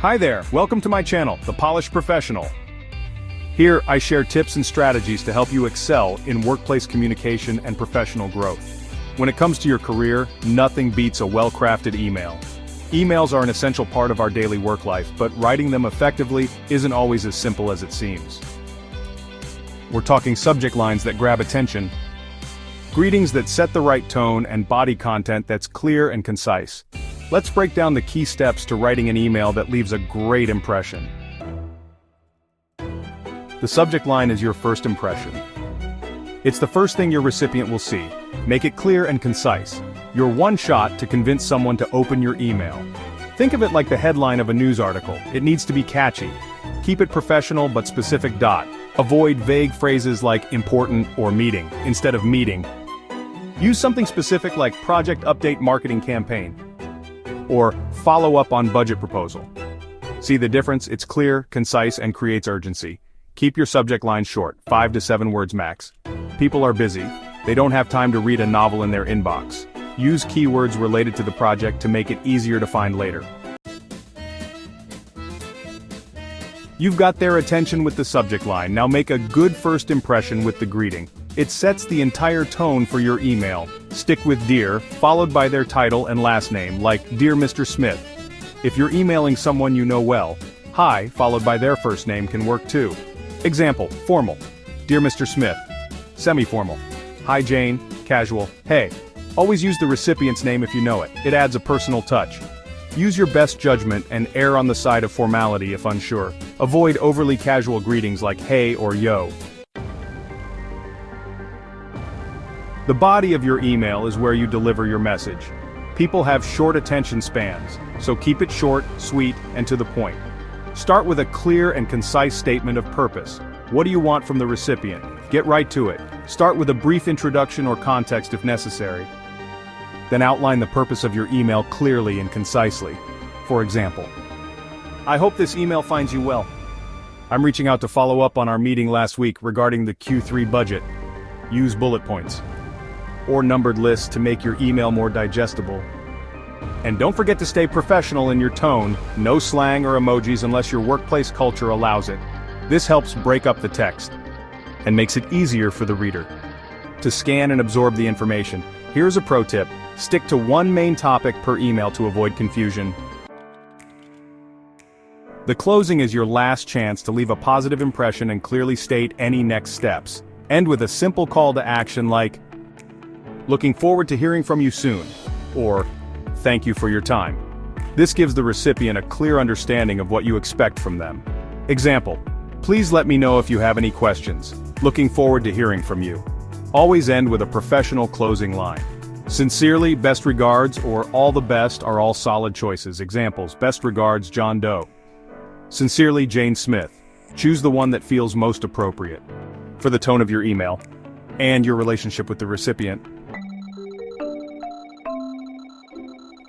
Hi there, welcome to my channel, The Polished Professional. Here, I share tips and strategies to help you excel in workplace communication and professional growth. When it comes to your career, nothing beats a well-crafted email. Emails are an essential part of our daily work life, but writing them effectively isn't always as simple as it seems. We're talking subject lines that grab attention, greetings that set the right tone, and body content that's clear and concise. Let's break down the key steps to writing an email that leaves a great impression. The subject line is your first impression. It's the first thing your recipient will see. Make it clear and concise. Your one shot to convince someone to open your email. Think of it like the headline of a news article. It needs to be catchy. Keep it professional but specific. Avoid vague phrases like important or meeting instead of meeting. Use something specific like project update marketing campaign or follow up on budget proposal. See the difference? It's clear, concise, and creates urgency. Keep your subject line short, 5 to 7 words max. People are busy. They don't have time to read a novel in their inbox. Use keywords related to the project to make it easier to find later. You've got their attention with the subject line. Now make a good first impression with the greeting. It sets the entire tone for your email. Stick with Dear, followed by their title and last name, like Dear Mr. Smith. If you're emailing someone you know well, Hi, followed by their first name can work too. Example, formal. Dear Mr. Smith. Semi-formal. Hi Jane, casual, hey. Always use the recipient's name if you know it. It adds a personal touch. Use your best judgment and err on the side of formality if unsure. Avoid overly casual greetings like hey or yo. The body of your email is where you deliver your message. People have short attention spans, so keep it short, sweet, and to the point. Start with a clear and concise statement of purpose. What do you want from the recipient? Get right to it. Start with a brief introduction or context if necessary. Then outline the purpose of your email clearly and concisely. For example, I hope this email finds you well. I'm reaching out to follow up on our meeting last week regarding the Q3 budget. Use bullet points or numbered lists to make your email more digestible. And don't forget to stay professional in your tone, no slang or emojis unless your workplace culture allows it. This helps break up the text and makes it easier for the reader to scan and absorb the information. Here's a pro tip: stick to one main topic per email to avoid confusion. The closing is your last chance to leave a positive impression and clearly state any next steps. End with a simple call to action like, looking forward to hearing from you soon, or thank you for your time. This gives the recipient a clear understanding of what you expect from them. Example, please let me know if you have any questions. Looking forward to hearing from you. Always end with a professional closing line. Sincerely, best regards, or all the best are all solid choices. Examples, best regards, John Doe. Sincerely, Jane Smith. Choose the one that feels most appropriate for the tone of your email and your relationship with the recipient.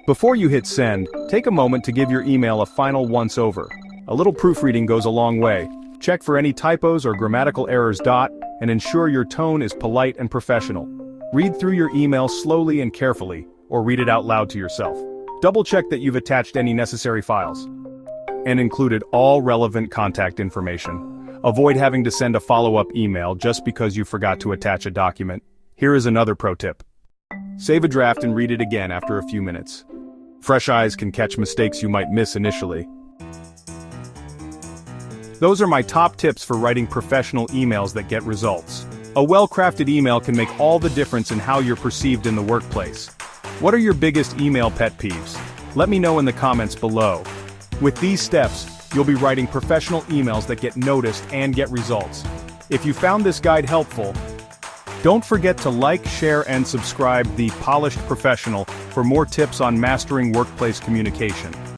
Before you hit send, take a moment to give your email a final once-over. A little proofreading goes a long way. Check for any typos or grammatical errors. And ensure your tone is polite and professional. Read through your email slowly and carefully, or read it out loud to yourself. Double-check that you've attached any necessary files and included all relevant contact information. Avoid having to send a follow-up email just because you forgot to attach a document. Here is another pro tip. Save a draft and read it again after a few minutes. Fresh eyes can catch mistakes you might miss initially. Those are my top tips for writing professional emails that get results. A well-crafted email can make all the difference in how you're perceived in the workplace. What are your biggest email pet peeves? Let me know in the comments below. With these steps, you'll be writing professional emails that get noticed and get results. If you found this guide helpful, don't forget to like, share, and subscribe The Polished Professional for more tips on mastering workplace communication.